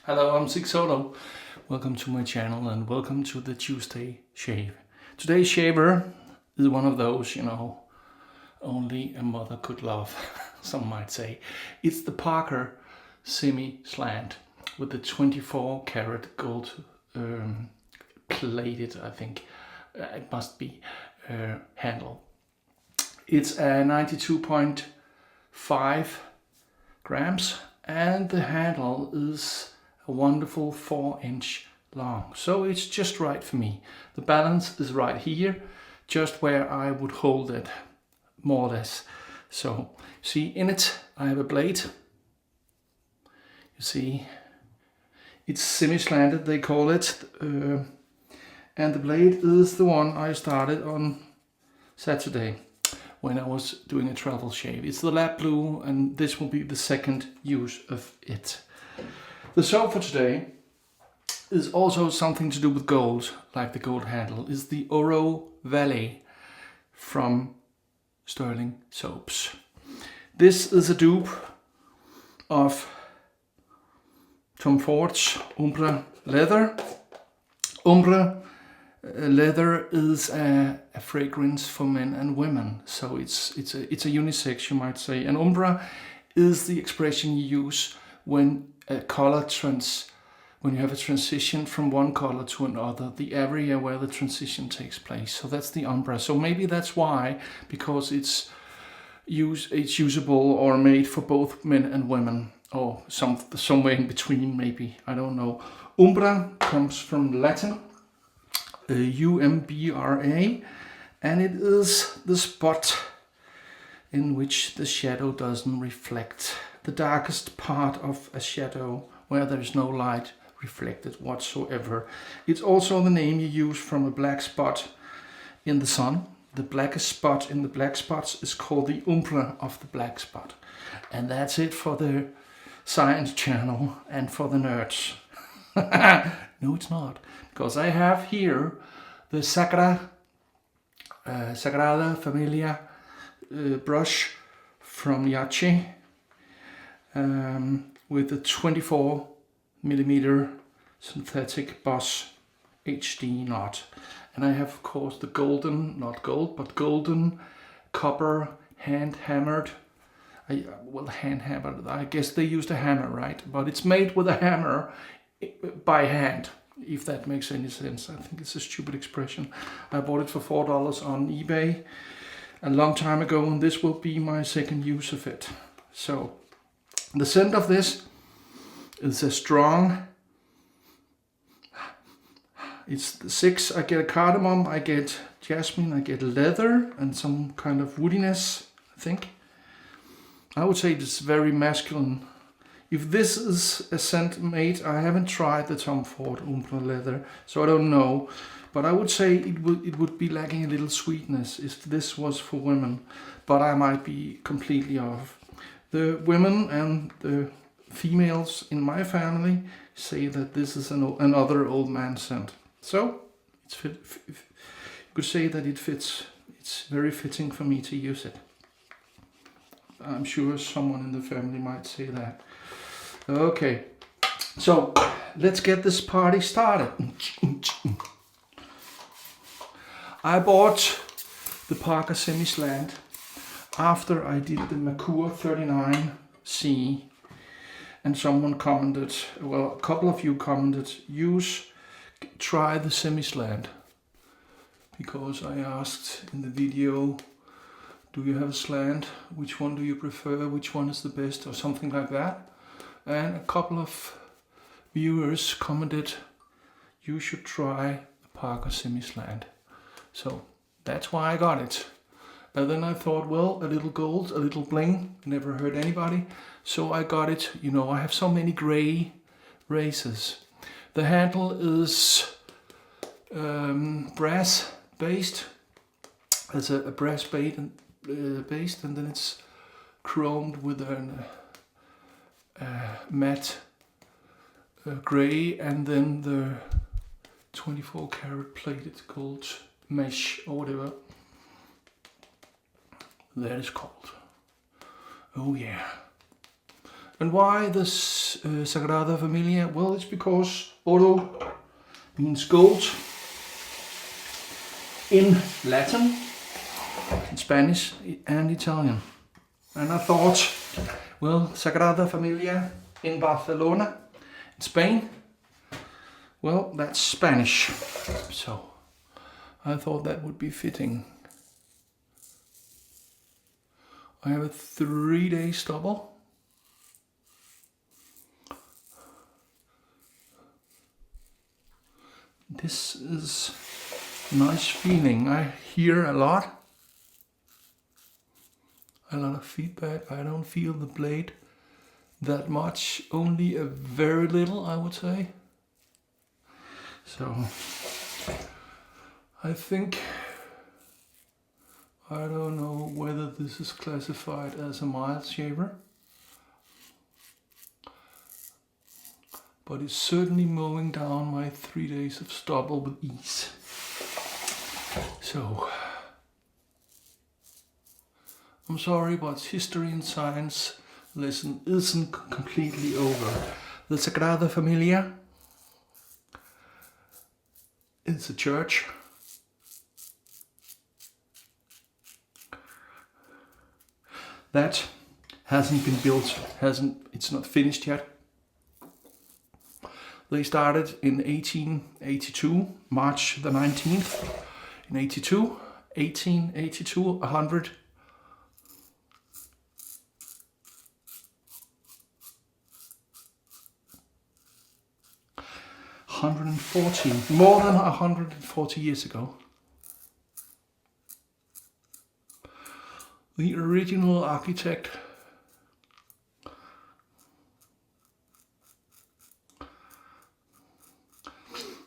Hello, I'm Sigsolo. Welcome to my channel and welcome to the Tuesday shave. Today's shaver is one of those, only a mother could love, some might say. It's the Parker Semi-Slant with the 24 karat gold plated, I think it must be, handle. It's a 92.5 grams and the handle is a wonderful 4-inch long. So it's just right for me. The balance is right here, just where I would hold it, more or less. So see, in it I have a blade. You see, it's semi-slanted, they call it. And the blade is the one I started on Saturday when I was doing a travel shave. It's the lab blue and this will be the second use of it. The soap for today is also something to do with gold, like the gold handle, is the Oro Valley from Stirling soaps. This is a dupe of Tom Ford's Umbra leather. Umbra leather is a fragrance for men and women, so it's a unisex, you might say. And Umbra is the expression you use when when you have a transition from one color to another, the area where the transition takes place. So that's the umbra. So maybe that's why, because it's usable or made for both men and women, or somewhere in between, maybe, I don't know. Umbra comes from Latin, umbra, and it is the spot in which the shadow doesn't reflect. The darkest part of a shadow where there is no light reflected whatsoever. It's also the name you use from a black spot in the sun. The blackest spot in the black spots is called the umbra of the black spot. And that's it for the science channel and for the nerds. No, it's not. Because I have here the Sagrada Familia brush from Yaqi. With a 24mm synthetic Boss HD knot. And I have, of course, the golden, not gold, but golden copper hand hammered. Hand hammered, I guess they used a hammer, right? But it's made with a hammer by hand, if that makes any sense. I think it's a stupid expression. I bought it for $4 on eBay a long time ago, and this will be my second use of it. So the scent of this is a strong, it's the 6, I get a cardamom, I get jasmine, I get leather and some kind of woodiness, I think. I would say it's very masculine. If this is a scent made, I haven't tried the Tom Ford Umbra leather, so I don't know. But I would say it would be lacking a little sweetness if this was for women, but I might be completely off. The women and the females in my family say that this is another old man scent. So you could say that it fits. It's very fitting for me to use it. I'm sure someone in the family might say that. Okay, so let's get this party started. I bought the Parker Semi-Slant after I did the Mercure 39C, and someone commented, well, a couple of you commented, try the semi-slant, because I asked in the video, do you have a slant, which one do you prefer, which one is the best, or something like that. And a couple of viewers commented, you should try the Parker Semi-Slant. So that's why I got it. And then I thought, well, a little gold, a little bling, never hurt anybody. So I got it. I have so many gray razors. The handle is brass based. It's a brass based, and then it's chromed with a matte gray, and then the 24 karat plated gold mesh or whatever that is called. Oh yeah. And why this Sagrada Familia? Well, it's because oro means gold in Latin, in Spanish and Italian. And I thought, well, Sagrada Familia in Barcelona, in Spain, well, that's Spanish. So I thought that would be fitting. I have a 3-day stubble. This is a nice feeling. I hear a lot of feedback. I don't feel the blade that much, only a very little, I would say. So I think, I don't know whether this is classified as a mild shaver, but it's certainly mowing down my 3 days of stubble with ease. So, I'm sorry, but history and science lesson isn't completely over. The Sagrada Familia is a church. That hasn't been built, it's not finished yet. They started in 1882, March the 19th, in 1882, 100. More than 140 years ago. The original architect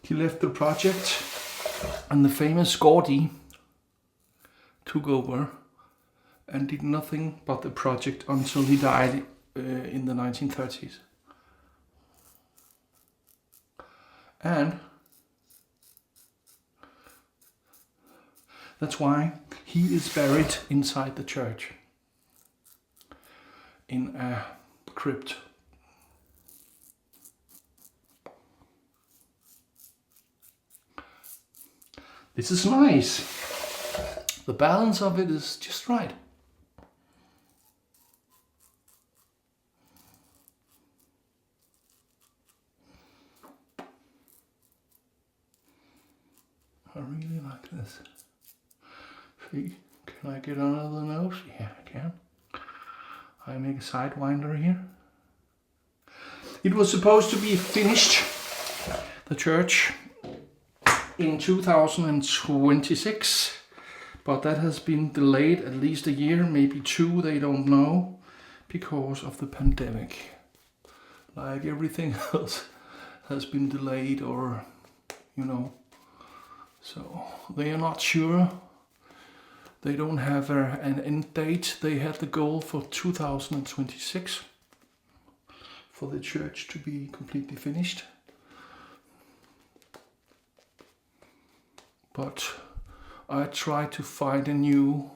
he left the project, and the famous Gaudi took over and did nothing but the project until he died in the 1930s. And that's why he is buried inside the church in a crypt. This is nice. The balance of it is just right. I really like this. See, can I get under the nose? Yeah, I can. I make a sidewinder here. It was supposed to be finished, the church, in 2026, but that has been delayed at least a year, maybe 2, they don't know, because of the pandemic. Like everything else has been delayed, or, you know, so they are not sure. They don't have an end date. They had the goal for 2026 for the church to be completely finished. But I tried to find a new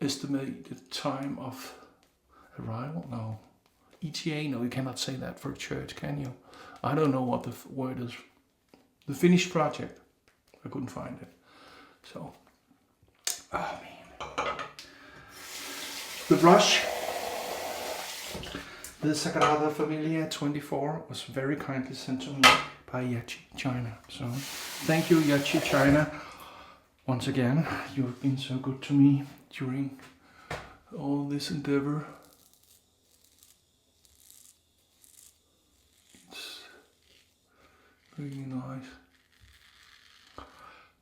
estimated time of arrival. No, ETA, no, you cannot say that for a church, can you? I don't know what the word is. The finished project. I couldn't find it. So, oh man. The brush, the Sagrada Familia 24, was very kindly sent to me by Yaqi, China. So, thank you, Yaqi, China. Once again, you've been so good to me during all this endeavor. It's really nice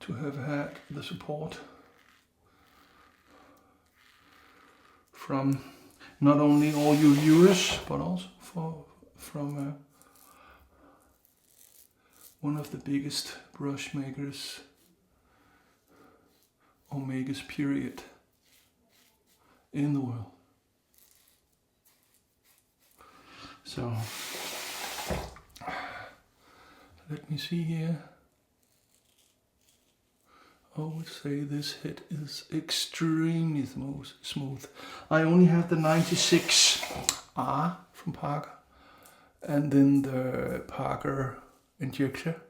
to have had the support from not only all your viewers, but also from one of the biggest brush makers, or makers period, in the world. So, let me see here. I would say this head is extremely smooth. I only have the 96R from Parker, and then the Parker injector.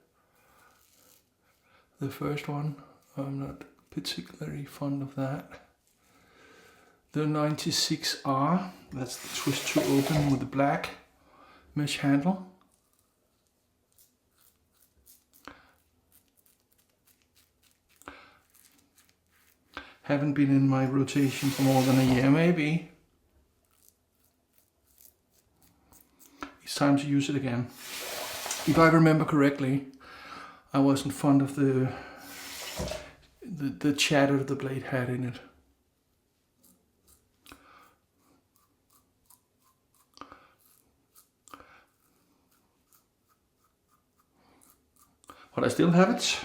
The first one, I'm not particularly fond of that. The 96R, that's the twist to open with the black mesh handle. Haven't been in my rotation for more than a year, maybe. It's time to use it again. If I remember correctly, I wasn't fond of the chatter the blade had in it. But I still have it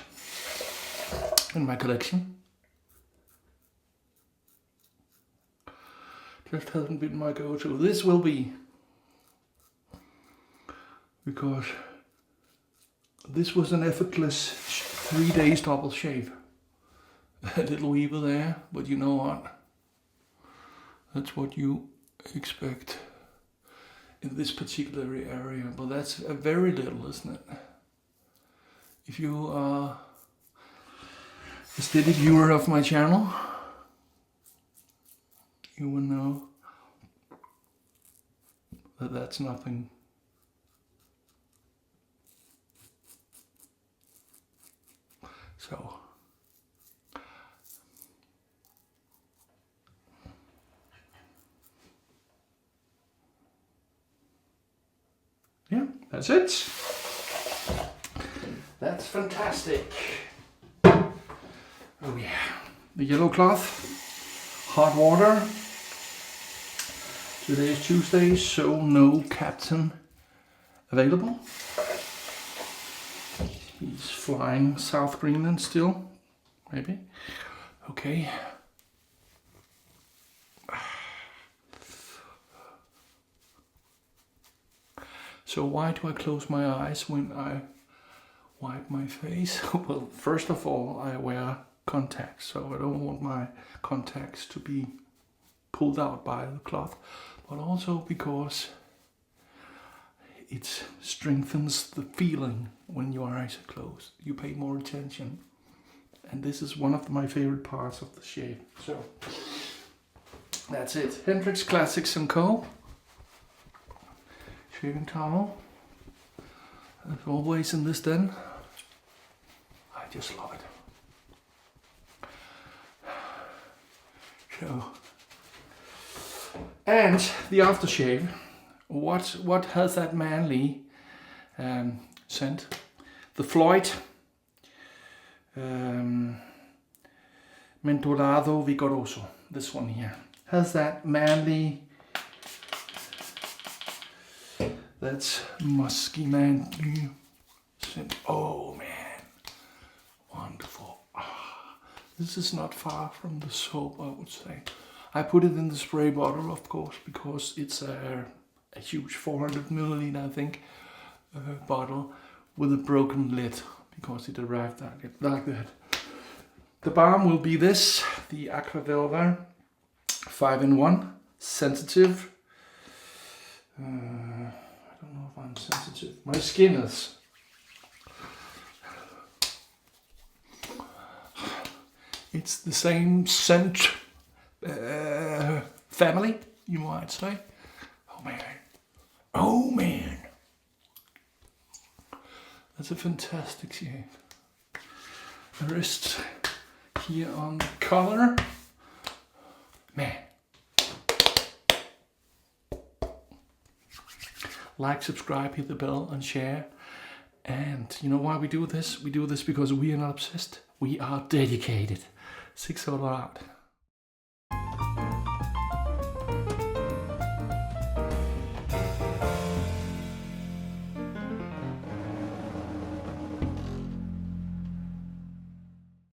in my collection. Just hasn't been my go-to. This will be, because this was an effortless 3 days double shave. A little weaver there, but you know what? That's what you expect in this particular area. But that's a very little, isn't it? If you are a steady viewer of my channel, you will know that that's nothing. So yeah, that's it. That's fantastic. Oh yeah, the yellow cloth, hot water. Today is Tuesday, so no captain available. He's flying South Greenland still, maybe. Okay. So why do I close my eyes when I wipe my face? Well, first of all, I wear contacts, so I don't want my contacts to be pulled out by the cloth, but also because it strengthens the feeling when your eyes are closed. You pay more attention, and this is one of my favorite parts of the shave. So that's it. Hendrix Classics & Co. Shaving towel. As always in this den. I just love it. So, and the aftershave. What has that manly scent? The Floid Mentolado Vigoroso. This one here has that manly, that's musky manly scent. Oh man, wonderful. This is not far from the soap, I would say. I put it in the spray bottle, of course, because it's a huge 400 milliliter, I think, bottle with a broken lid, because it arrived like that. The balm will be this, the Aqua Velva 5-in-1, sensitive. I don't know if I'm sensitive. My skin is. It's the same scent family, you might say. Oh man. Oh man. That's a fantastic shave. The wrist here on the collar. Man. Like, subscribe, hit the bell and share. And you know why we do this? We do this because we are not obsessed. We are dedicated. CXLII out.